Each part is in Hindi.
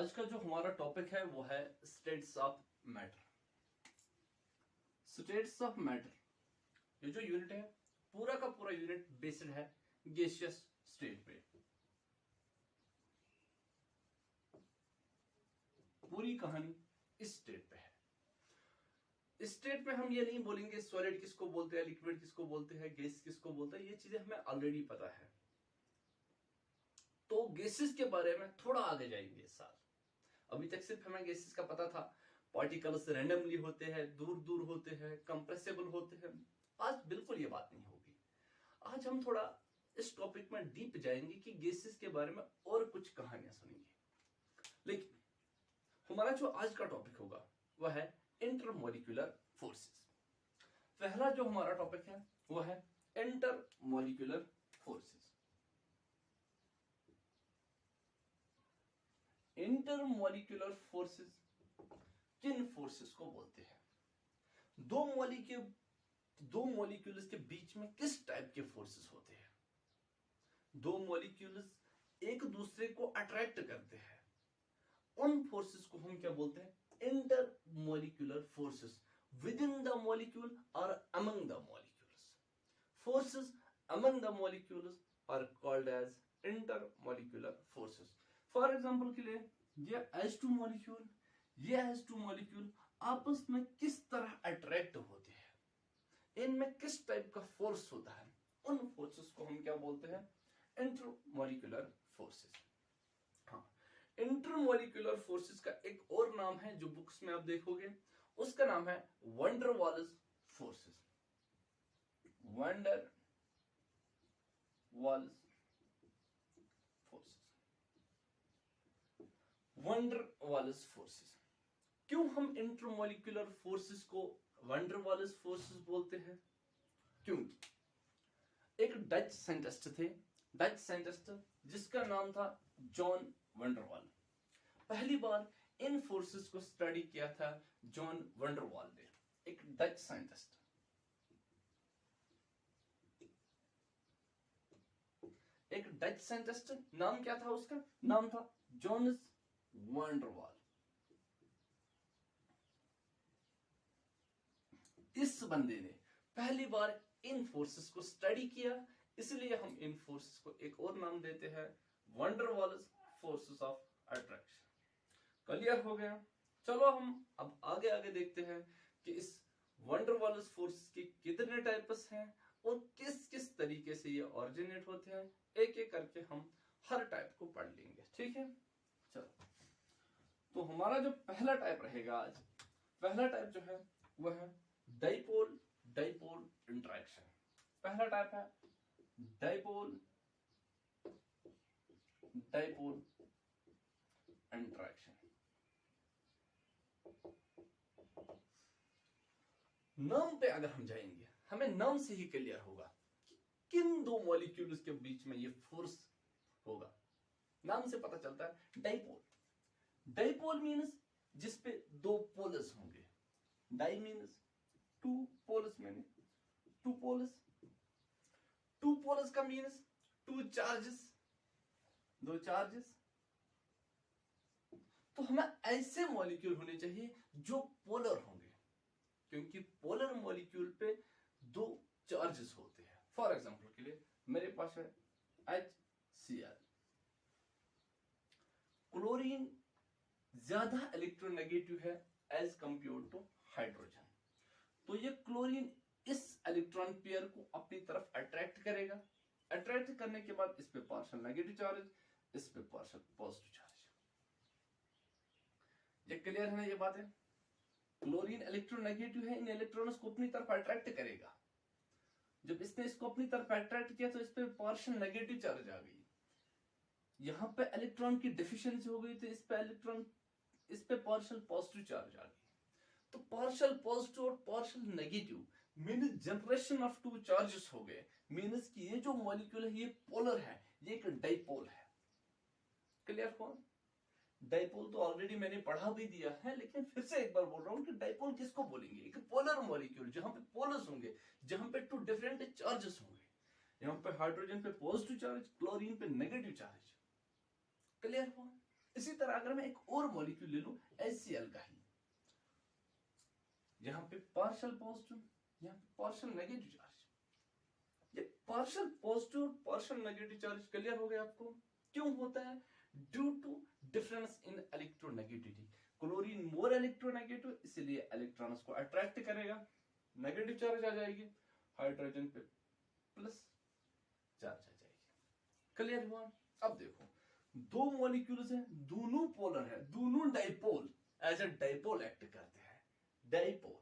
आज का जो हमारा टॉपिक है वो है states of matter. States of matter, ये जो यूनिट है पूरा का पूरा यूनिट बेस्ड है गैसियस स्टेट पे। पूरी कहानी इस स्टेट पे है। इस स्टेट में हम ये नहीं बोलेंगे सॉलिड किसको बोलते हैं, लिक्विड किसको बोलते हैं, गैस किसको बोलते हैं, ये चीजें हमें ऑलरेडी पता है। तो गैसेस के बारे में थोड़ा आगे जाएंगे इस साल। अभी तक सिर्फ हमें गैसेस का पता था, पार्टिकल्स रैंडमली होते हैं, दूर दूर होते हैं, कंप्रेसिबल होते हैं। आज बिल्कुल ये बात नहीं होगी। आज हम थोड़ा इस टॉपिक में डीप जाएंगे कि गैसेस के बारे में और कुछ कहानियां सुनेंगे। लेकिन हमारा जो आज का टॉपिक होगा वह है इंटरमॉलिक्यूलर फोर्सेस। पहला जो हमारा टॉपिक है वह है इंटरमॉलिक्यूलर फोर्सेस। इंटरमॉलिक्यूलर फोर्सेस किन फोर्सेस को बोलते हैं? दो मॉलिक्यूल्स के बीच में किस टाइप के फोर्सेस होते हैं? दो मॉलिक्यूल्स एक दूसरे को अट्रैक्ट करते हैं, उन फोर्सेस को हम क्या बोलते हैं? Intermolecular forces within the molecule और among the molecules. Forces among the molecules are called as intermolecular forces. For example के लिए ये H2 मॉलिक्यूल, ये H2 मॉलिक्यूल आपस में किस तरह अट्रैक्ट होते हैं, इनमें किस टाइप का फोर्स होता है, उन फोर्सेस को हम क्या बोलते हैं? Intermolecular forces. हाँ, इंटरमॉलिक्यूलर फोर्सेस का एक और नाम है जो बुक्स में आप देखोगे, उसका नाम है van der Waals forces. Van der Waals forces, van der Waals forces. क्यों हम इंटरमॉलिक्यूलर फोर्सेस को वंडर वाल्स फोर्सेस बोलते हैं? क्योंकि एक डच साइंटिस्ट जिसका नाम था जॉन वंडरवाल। पहली बार इन फोर्सेस को स्टडी किया था जॉन वंडरवाल ने, एक डच साइंटिस्ट। नाम क्या था उसका? नाम था जोन्स वंडरवाल। इस बंदे ने पहली बार इन फोर्सेस को स्टडी किया, इसलिए हम इन फोर्सेस को एक और नाम देते हैं वंडरवाल्स फोर्सेस ऑफ अट्रैक्शन। क्लियर हो गया? चलो हम अब आगे देखते हैं कि इस वंडरवाल्स फोर्सेस के कितने टाइप्स हैं और किस किस तरीके से ये ऑरिजिनेट होते हैं। एक एक करके हम हर टाइप को पढ़ लेंगे, ठीक है? चलो, तो हमारा जो पहला टाइप रहेगा आज, पहला टाइप जो है वह है डाइपोल इंटरैक्शन। पहला टाइप है डाइपोल इंटरैक्शन। नाम पे अगर हम जाएंगे, हमें नाम से ही क्लियर होगा कि किन दो मॉलिक्यूल्स के बीच में ये फोर्स होगा। नाम से पता चलता है डाइपोल मीन्स जिसपे दो पोलस होंगे। Di means two, poles means two poles. Two poles का मीन्स टू चार्जेस, दो चार्जेस। तो हमें ऐसे मॉलिक्यूल होने चाहिए जो पोलर होंगे, क्योंकि पोलर मॉलिक्यूल पे दो चार्जेस होते हैं। फॉर एग्जांपल के लिए मेरे पास है HCl। क्लोरीन ज्यादा इलेक्ट्रोनेगेटिव है एज कंपेयर टू हाइड्रोजन, तो ये क्लोरीन इस इलेक्ट्रॉन पेयर को अपनी तरफ अट्रैक्ट करेगा। अट्रैक्ट करने के बाद इस पे पार्शियल नेगेटिव चार्ज, इस पे पार्शियल पॉजिटिव चार्ज। ये क्लियर है ना? ये बात है। क्लोरीन इलेक्ट्रोनेगेटिव है, इन इलेक्ट्रॉन्स को अपनी तरफ अट्रैक्ट करेगा। जब इसने इसको अपनी तरफ अट्रैक्ट किया तो इस पे पार्शियल नेगेटिव चार्ज आ गई। यहां पे इलेक्ट्रॉन की डेफिशिएंसी हो गई तो इस पे पार्शियल पॉजिटिव चार्ज आ गई। तो पार्शियल पॉजिटिव और partial negative means generation of two charges हो गए। मींस कि ये जो मॉलिक्यूल है ये पोलर है, ये एक डाइपोल है। क्लियर हुआ? डाइपोल तो ऑलरेडी मैंने पढ़ा भी दिया है, लेकिन फिर से एक बार बोल रहा हूं कि डाइपोल किसको बोलेंगे? एक पोलर मॉलिक्यूल जहां पे पोलस होंगे, जहां पे टू डिफरेंट चार्जेस होंगे। यहां पे हाइड्रोजन पे पॉजिटिव चार्ज, क्लोरीन पे नेगेटिव चार्ज। क्लियर हुआ? इसी तरह अगर मैं एक और मॉलिक्यूल ले लूं HCl का ही, यहां पे पार्शियल पॉजिटिव, यहां पे पार्शियल नेगेटिव चार्ज, ये partial positive partial negative charge clear हो गया आपको क्यों होता है? Due to difference in electronegativity. Chlorine more electronegative, इसलिए इलेक्ट्रॉन्स को अट्रैक्ट करेगा, नेगेटिव चार्ज आ जाएगी, हाइड्रोजन पे प्लस चार्ज आ जाएगी। क्लियर हुआ? अब देखो दो मॉलिक्यूल्स हैं, दोनों पोलर है, दोनों dipole, as a dipole act करते हैं, डाइपोल,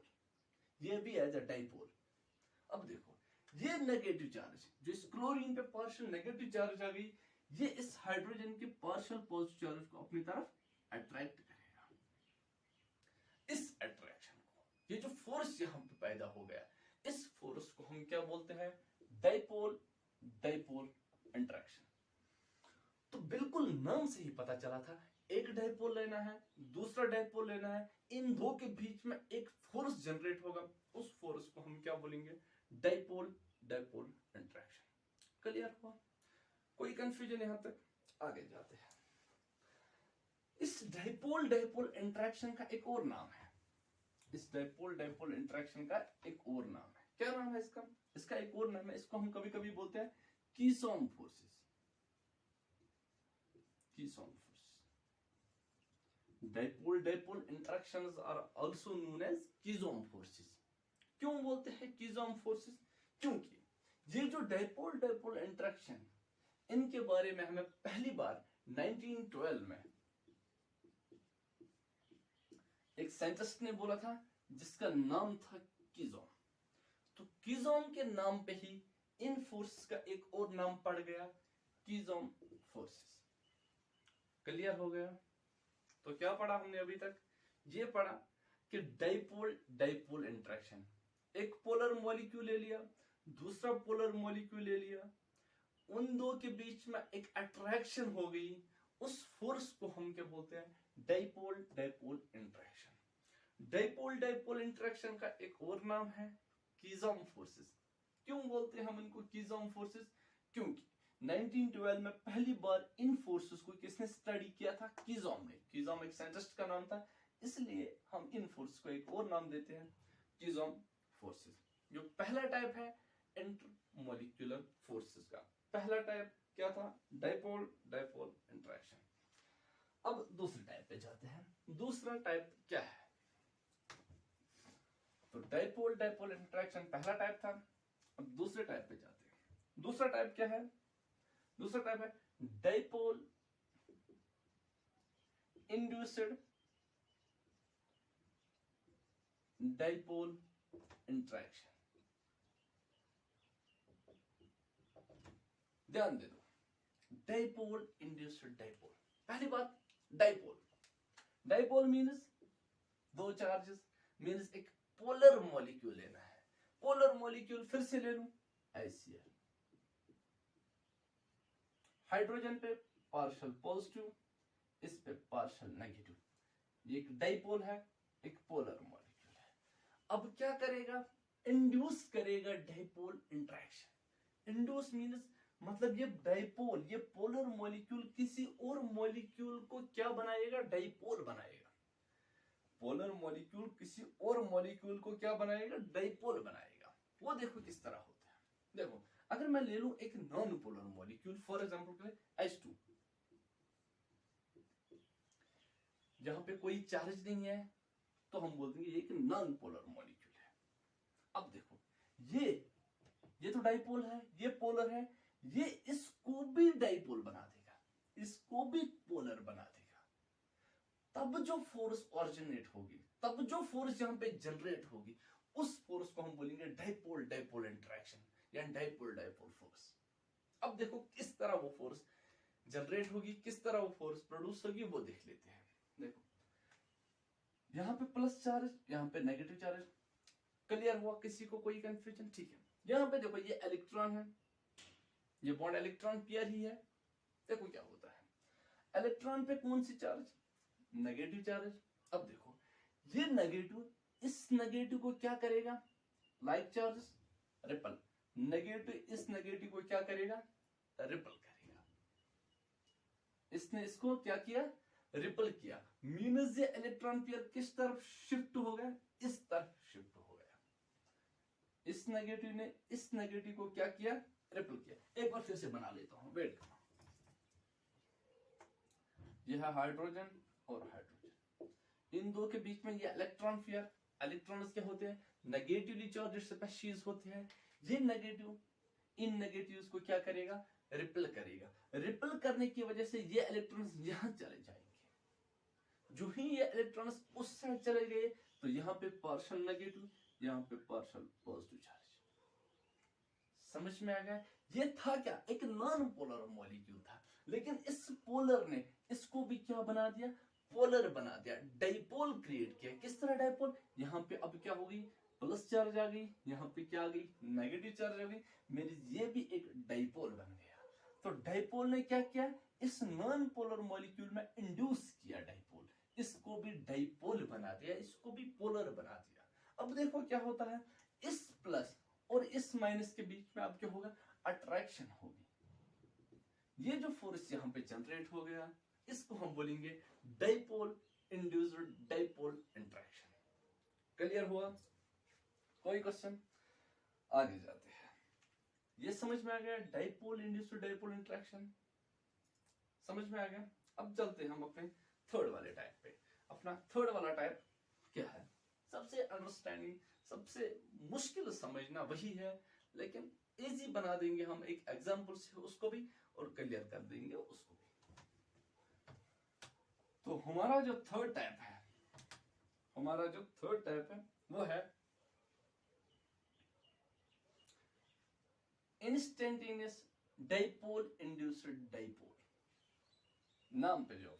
ये भी एज अ डाइपोल। अब देखो ये नेगेटिव चार्ज जो इस क्लोरीन पे पार्शियल नेगेटिव चार्ज आ गई, ये इस हाइड्रोजन के पार्शियल पॉजिटिव चार्ज को अपनी तरफ अट्रैक्ट करेगा। इस अट्रैक्शन को, ये जो फोर्स यहां पे पैदा हो गया, इस फोर्स को हम क्या बोलते हैं? Dipole dipole interaction. तो बिल्कुल नाम से ही पता चला था, एक डाइपोल लेना है, दूसरा डाइपोल लेना है, इन दो के बीच में एक फोर्स जनरेट होगा, उस फोर्स को हम क्या बोलेंगे? Dipole dipole interaction. क्लियर हुआ? कोई कंफ्यूजन यहां तक? आगे जाते हैं। इस डाइपोल डाइपोल इंटरेक्शन का एक और नाम है, इस डाइपोल डाइपोल इंटरेक्शन का एक और नाम है। क्या नाम है इसका? इसका एक और नाम है, इसको हम कभी कभी बोलते हैं Keesom forces. Keesom force, dipole dipole interactions are also known as Keesom forces. क्यों बोलते हैं कीसोम फोर्सेस? क्योंकि ये जो डाइपोल डाइपोल इंटरेक्शन, इनके बारे में हमें पहली बार 1912 में एक साइंटिस्ट ने बोला था, जिसका नाम था कीसोम। तो कीसोम के नाम पे ही इन फोर्सेस का एक और नाम पड़ गया, कीसोम फोर्सेस। क्लियर हो गया? तो क्या पढ़ा हमने अभी तक? ये पढ़ा कि डाइपोल डाइपोल इंटरेक्शन, एक पोलर मॉलिक्यूल ले लिया, दूसरा पोलर मॉलिक्यूल ले लिया, उन दो के बीच में एक अट्रैक्शन हो गई, उस फोर्स को हम क्या बोलते हैं? Dipole dipole interaction. Dipole dipole interaction का एक और नाम है कीसोम फोर्सेस। क्यों बोलते हैं हम इनको कीसोम फोर्सेस? क्योंकि 1912 में पहली बार इन फोर्सेस को किसने स्टडी किया था? कीसोम ने। कीसोम एक साइंटिस्ट का नाम था, इसलिए हम इन फोर्स को एक और नाम देते हैं, कीसोम फोर्सेस। जो पहला टाइप है इंटरमॉलिक्यूलर फोर्सेस का, पहला टाइप क्या था? Dipole dipole interaction. अब दूसरे टाइप पे जाते हैं। दूसरा टाइप क्या है? तो डाइपोल डाइपोल इंटरेक्शन पहला टाइप था, अब दूसरे टाइप पे जाते हैं। दूसरा टाइप क्या है? दूसरा टाइप है डाइपोल इंड्यूस्ड डाइपोल इंटरेक्शन। ध्यान दे दो, डाइपोल इंड्यूस्ड डाइपोल। पहली बात, डाइपोल, डाइपोल मीन्स दो चार्जेस, मीन्स एक पोलर मॉलिक्यूल लेना है। पोलर मॉलिक्यूल फिर से ले लूं, HCl, हाइड्रोजन पे पार्शियल पॉजिटिव, इस पे पार्शियल नेगेटिव, ये एक डाइपोल है, एक पोलर मॉलिक्यूल है। अब क्या करेगा? इंड्यूस करेगा डाइपोल इंटरेक्शन। इंड्यूस मीन्स मतलब ये डाइपोल, ये पोलर मॉलिक्यूल किसी और मॉलिक्यूल को क्या बनाएगा? डाइपोल बनाएगा। पोलर मॉलिक्यूल किसी और मॉलिक्यूल को क्या बनाएगा? डाइपोल बनाएगा। वो देखो किस तरह होता है। देखो अगर मैं ले लूं एक non polar molecule, for example के लिए H2, जहां पे कोई चार्ज नहीं है, तो हम बोल देंगे ये एक नॉन पोलर मॉलिक्यूल है। अब देखो ये तो डाइपोल है, ये पोलर है, ये इसको भी डाइपोल बना देगा, इसको भी पोलर बना देगा। तब जो फोर्स ऑरिजिनेट होगी, तब जो फोर्स यहां पे जनरेट होगी, उस फोर्स को हम बोलेंगे डाइपोल डाइपोल इंटरेक्शन या डाइपोल डाइपोल फोर्स। अब देखो किस तरह वो फोर्स जनरेट होगी, किस तरह वो फोर्स प्रोड्यूस होगी, वो देख लेते हैं। देखो यहां पे प्लस चार्ज, यहां पे नेगेटिव चार्ज। क्लियर हुआ? किसी को कोई कंफ्यूजन? ठीक है। यहां पे देखो ये इलेक्ट्रॉन है, ये बॉन्ड इलेक्ट्रॉन पेयर ही है। देखो क्या होता है, इलेक्ट्रॉन पे कौन सी चार्ज? Negative charge. अब देखो ये नेगेटिव इस नेगेटिव को क्या करेगा? Like charges, ripple. नेगेटिव इस नेगेटिव को क्या करेगा? रिपल करेगा। इसने इसको क्या किया? रिपल किया, मीन्स ये इलेक्ट्रॉन पेयर किस तरफ शिफ्ट हो गया, इस तरफ शिफ्ट हो गया। इस नेगेटिव ने इस नेगेटिव को क्या किया, रिपल किया। एक बार फिर से बना लेता हूं, वेट करो। यह है हाइड्रोजन और हाइड्रोजन, इन दो के बीच में ये इलेक्ट्रॉन पेयर, इलेक्ट्रॉन्स क्या होते हैं, नेगेटिवली चार्ज्ड स्पीशीज होते हैं। ये नेगेटिव इन नेगेटिव्स को क्या करेगा, रिपल करेगा। रिपल करने की वजह से ये इलेक्ट्रॉन्स यहां चले जाएंगे। जो ही ये इलेक्ट्रॉन्स उस साइड चले गए तो यहाँ पे पार्शियल नेगेटिव, यहाँ पे पार्शियल पॉजिटिव चार्ज। समझ में आ गया। ये था क्या, एक नॉन पोलर मॉलिक्यूल था, लेकिन इस पोलर ने इसको भी क्या बना दिया, पोलर बना दिया, डाइपोल क्रिएट किया। किस तरह डाइपोल, यहाँ पे अब क्या होगी, प्लस चार्ज आ गई, यहाँ पे क्या आ गई, नेगेटिव चार्ज आ गई, मेरी ये भी एक डाइपोल बन गया। तो डाइपोल ने क्या किया, इस नॉन पोलर मॉलिक्यूल में इंड्यूस किया डाइपोल, इसको भी डाइपोल बना दिया, इसको भी पोलर बना दिया। अब देखो क्या होता है, इस प्लस और इस माइनस के बीच में अब क्या होगा, अट्रैक्शन होगी। ये जो फोर्स यहाँ पे जनरेट हो गया, इसको हम बोलेंगे dipole induced dipole interaction. Clear हुआ, कोई क्वेश्चन, आगे जाते हैं। ये समझ में आ गया, डाइपोल इंड्यूस्ड डाइपोल इंटरेक्शन समझ में आ गया। अब चलते हैं हम अपने थर्ड वाले टाइप पे। अपना थर्ड वाला टाइप क्या है, सबसे अंडरस्टैंडिंग, सबसे मुश्किल समझना वही है, लेकिन इजी बना देंगे हम एक एग्जांपल से उसको भी, और क्लियर कर देंगे उसको भी। तो हमारा जो थर्ड टाइप है, वो है इंस्टेंटेनियस डाइपोल इंड्यूस्ड डाइपोल। नाम पे जो है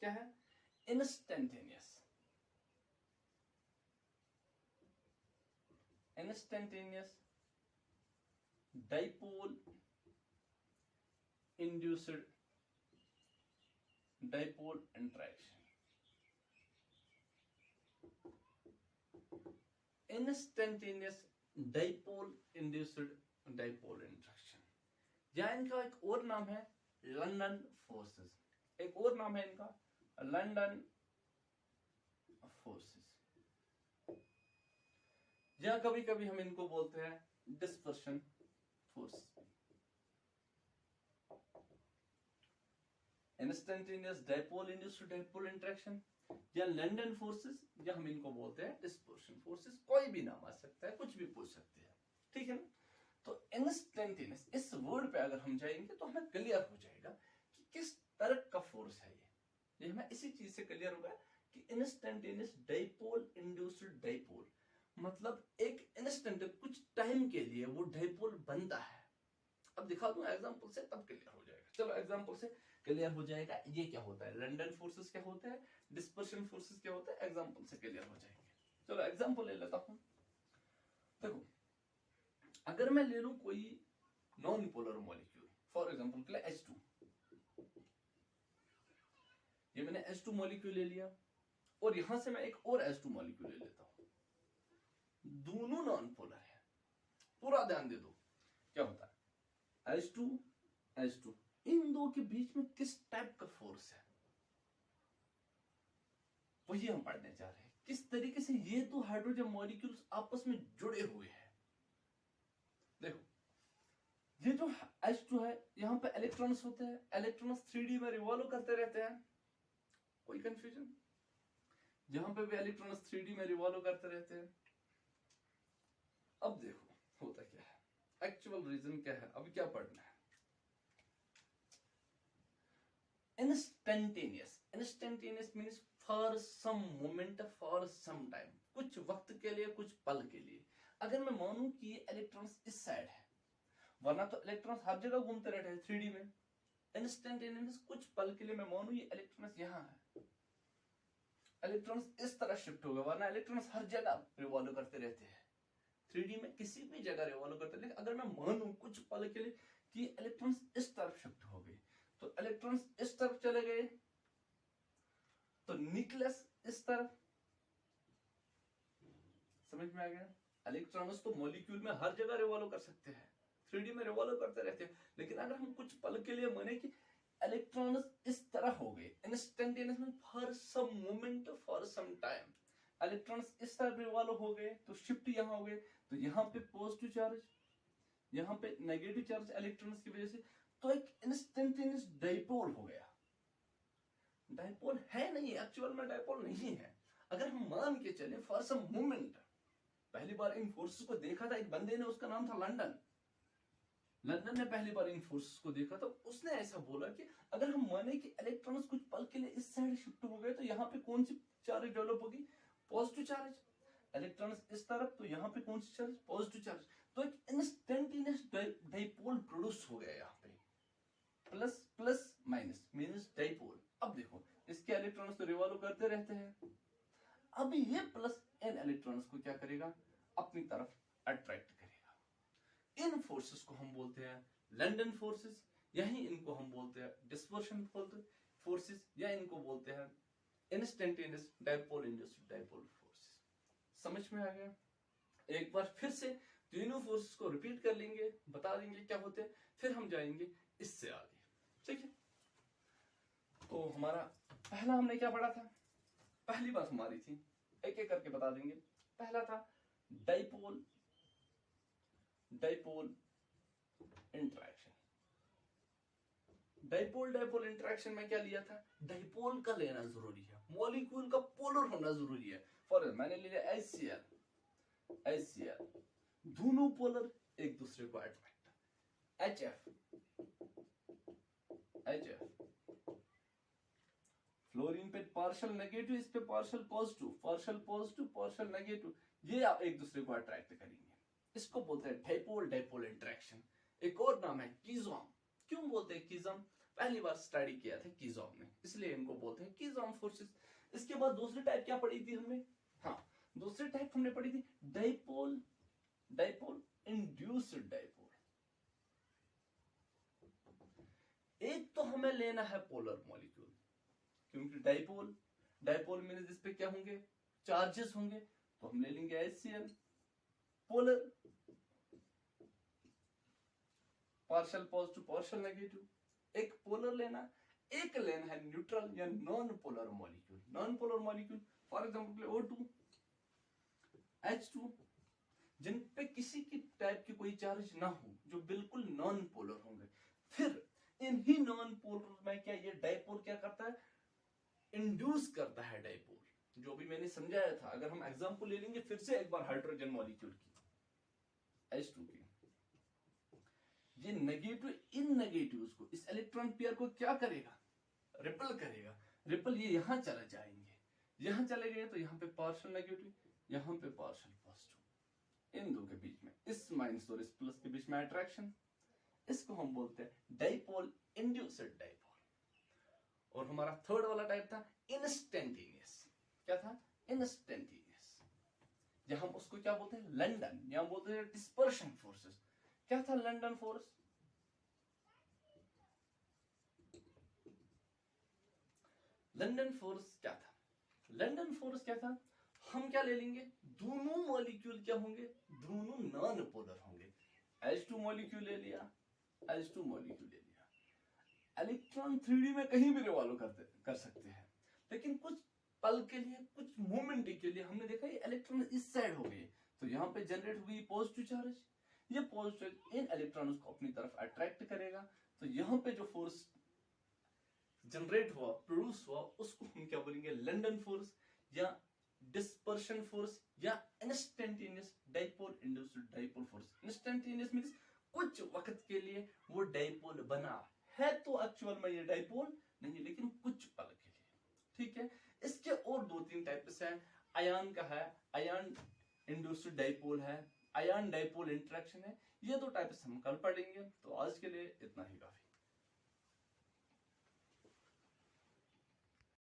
क्या है, instantaneous dipole induced dipole interaction. Instantaneous dipole induced dipole interaction, या इनका एक और नाम है लंदन फोर्सेस, एक और नाम है इनका लंदन फोर्सेस, या कभी कभी हम इनको बोलते हैं dispersion force. Instantaneous dipole induced dipole interaction या लंदन फोर्सेस, या हम इनको बोलते हैं डिस्पर्शन फोर्सेस। कोई भी नाम आ सकता है, कुछ भी पूछ सकते हैं, ठीक है ना। तो इंस्टेंटेनियस इस वर्ड पे अगर हम जाएंगे तो हमें क्लियर हो जाएगा कि किस तरह का फोर्स है ये हमें इसी चीज से क्लियर होगा कि इंस्टेंटेनियस डाइपोल इंड्यूस्ड डाइपोल मतलब एक इंस्टेंट, कुछ टाइम के लिए वो डाइपोल बनता है। अब दिखा दूं एग्जांपल से, तब क्लियर हो जाएगा। चलो एग्जांपल से क्लियर हो जाएगा ये क्या होता है, लंदन फोर्सेस क्या होता है, डिस्पर्शन फोर्सेस क्या होता है, एग्जांपल से क्लियर हो जाएंगे। चलो एग्जांपल ले लेता हूं। देखो अगर मैं ले लूं कोई non polar molecule, for example के लिए H2, ये मैंने H2 मॉलिक्यूल ले लिया, और यहां से मैं एक और H2 मॉलिक्यूल ले लेता हूं, दोनों नॉन पोलर है। पूरा ध्यान दे दो क्या होता है, H2 इन दो के बीच में किस टाइप का फोर्स है वही हम पढ़ने जा रहे हैं। किस तरीके से ये दो हाइड्रोजन मॉलिक्यूल्स आपस में जुड़े हुए हैं। देखो ये जो H2 है, यहां पे इलेक्ट्रॉन्स होते हैं, इलेक्ट्रॉन्स 3D में रिवॉल्व करते रहते हैं, कोई कंफ्यूजन, यहां पे भी इलेक्ट्रॉन्स 3D में रिवॉल्व करते रहते हैं। अब देखो होता क्या है, एक्चुअल रीजन क्या है, अब क्या पढ़ना है। Instantaneous means for some moment, for some time, कुछ वक्त के लिए, कुछ पल के लिए। अगर मैं मानूं कि ये इलेक्ट्रॉन्स इस साइड है, वरना तो इलेक्ट्रॉन्स हर जगह घूमते रहते हैं 3D में। इंस्टेंटेनियस कुछ पल के लिए मैं मानूं ये इलेक्ट्रॉन्स यहां है, इलेक्ट्रॉन्स इस तरह शिफ्ट हो गए, वरना इलेक्ट्रॉन्स हर जगह रिवॉल्व करते रहते हैं 3D में, किसी भी जगह रिवॉल्व करते हैं। लेकिन अगर मैं मानूं कुछ पल के लिए कि इलेक्ट्रॉन्स इस तरफ शिफ्ट हो गए, तो इलेक्ट्रॉन्स इस तरफ चले गए, तो न्यूक्लियस इस तरफ, समझ में आ गया। इलेक्ट्रॉन्स तो मॉलिक्यूल में हर जगह रिवॉल्व कर सकते हैं, 3D में रिवॉल्व करते रहते हैं, लेकिन अगर हम कुछ पल के लिए माने कि इलेक्ट्रॉन्स इस तरह हो गए, इंस्टेंटेनियस में for some moment for some time. Electrons इस तरफ वाले हो गए तो शिफ्ट यहाँ हो गए, तो यहाँ पे पॉजिटिव चार्ज, यहाँ पे नेगेटिव चार्ज इलेक्ट्रॉन्स की वजह से, तो एक इंस्टेंटेनियस डाइपोल हो गया। डाइपोल है नहीं, एक्चुअल में डाइपोल नहीं है। अगर हम मान के चले फॉर सम मोमेंट, पहली बार इन फोर्सेस को देखा था एक बंदे ने, उसका नाम था लंदन। लंदन ने पहली बार इन फोर्सेस को देखा, तो उसने ऐसा बोला कि अगर हम माने कि इलेक्ट्रॉन्स कुछ पल के लिए इस साइड शिफ्ट हो गए, तो यहाँ पे कौन सी चार्ज डेवलप होगी, पॉजिटिव चार्ज। इलेक्ट्रॉन्स इस तरफ, तो यहाँ पे कौन सी चार्ज, पॉजिटिव चार्ज। तो एक इंस्टेंटेनियस डाइपोल प्रोड्यूस हो गया यहाँ पे, plus plus minus means dipole. अब देखो इसके इलेक्ट्रॉन्स तो रिवॉल्व करते रहते हैं, अब ये प्लस इन इलेक्ट्रॉन्स को क्या करेगा, अपनी तरफ अट्रैक्ट करेगा। इन फोर्सेस को हम बोलते हैं लंदन फोर्सेस, यही इनको हम बोलते हैं डिस्पर्शन फोर्सेस, या इनको बोलते हैं instantaneous dipole induced dipole forces. समझ में आ गया? एक बार फिर से तीनों फोर्सेस को रिपीट कर लेंगे, बता देंगे क्या होते हैं, फिर हम जाएंगे इससे आगे। ठीक है, तो हमारा पहला हमने क्या पढ़ा था, पहली बात हमारी थी, एक एक करके बता देंगे। पहला था dipole dipole interaction. Dipole dipole interaction में क्या लिया था, डाइपोल का लेना जरूरी है, मॉलिक्यूल का पोलर होना जरूरी है। फॉर मैंने लिया HCl, दोनों पोलर एक दूसरे को अट्रैक्ट। HF फ्लोरीन पे पार्शियल नेगेटिव, इस पे पार्शियल पॉजिटिव पार्शियल नेगेटिव, ये एक दूसरे को अट्रैक्ट करेंगे। इसको बोलते हैं डाइपोल डाइपोल इंटरेक्शन। एक और नाम है कीज़ोम। क्यों बोलते हैं कीज़ोम, पहली बार स्टडी किया था कीज़ोम ने, इसलिए इनको बोलते हैं कीज़ोम फोर्सेस। इसके बाद दूसरी टाइप क्या पढ़ी थी हमने, हाँ दूसरी टाइप हमने पढ़ी थी डाइपोल डाइपोल इंड्यूस्ड डाइपोल। एक तो हमें लेना है पोलर मॉलिक्यूल, क्योंकि डाइपोल डाइपोल में जिस पे क्या होंगे, चार्जेस होंगे, तो हम ले लेंगे HCl polar, partial positive partial negative. एक पोलर लेना, एक लेना है न्यूट्रल या non polar molecule. Non polar molecule for example O2 H2, जिन पे किसी की टाइप की कोई चार्ज ना हो, जो बिल्कुल नॉन पोलर होंगे। फिर इन्हीं नॉन पोलर में क्या ये डाइपोल क्या करता है, इंड्यूस करता है डाइपोल, जो भी मैंने समझाया था। अगर हम एग्जांपल ले लेंगे फिर से एक बार हाइड्रोजन मॉलिक्यूल की, H2 की, ये नेगेटिव इन नेगेटिव्स को, इस इलेक्ट्रॉन पेयर को क्या करेगा, रिपल करेगा। रिपल ये यहां चले जाएंगे, यहां चले गए तो यहां पे पार्शियल नेगेटिव, यहां पे पार्शियल पॉजिटिव, इन दो के बीच में, इस माइनस और इस प्लस के बीच में अट्रैक्शन। इसको हम बोलते हैं डाइपोल इंड्यूस्ड डाइपोल। और हमारा थर्ड वाला टाइप था इंस्टेंटेनियस। क्या था, इंस्टेंटेनियस, या हम उसको क्या बोलते हैं लंदन, या बोलते हैं डिस्पर्शन फोर्सेस। क्या था लंदन फोर्स, लंदन फोर्स क्या था, लंदन फोर्स क्या था, हम क्या ले लेंगे, दोनों मॉलिक्यूल क्या होंगे, दोनों नॉन पोलर होंगे। H2 मॉलिक्यूल ले लिया, H2 मॉलिक्यूल ले लिया। इलेक्ट्रॉन 3D में कहीं भी रिवॉल्व कर सकते हैं, लेकिन कुछ पल के लिए, कुछ मोमेंट के लिए हमने देखा ये इलेक्ट्रॉन इस साइड हो गए, तो यहाँ पे जनरेट हुई पॉजिटिव चार्ज। ये पॉजिटिव इन इलेक्ट्रॉनों को अपनी तरफ अट्रैक्ट करेगा, तो यहाँ पे जो फोर्स जनरेट हुआ, प्रोड्यूस हुआ, उसको हम क्या बोलेंगे, लंदन फोर्स या डिस्पर्शन फोर्स या instantaneous dipole induced dipole force. Instantaneous means कुछ वक्त के लिए वो डाइपोल बना है, तो एक्चुअल में ये डाइपोल नहीं, लेकिन कुछ पल के लिए। ठीक है, इसके और दो तीन टाइप्स हैं। आयन का है, आयन इंड्यूस्ड डाइपोल है, आयन डाइपोल इंटरेक्शन है। ये दो टाइप्स हम कल पढ़ेंगे, तो आज के लिए इतना ही काफी।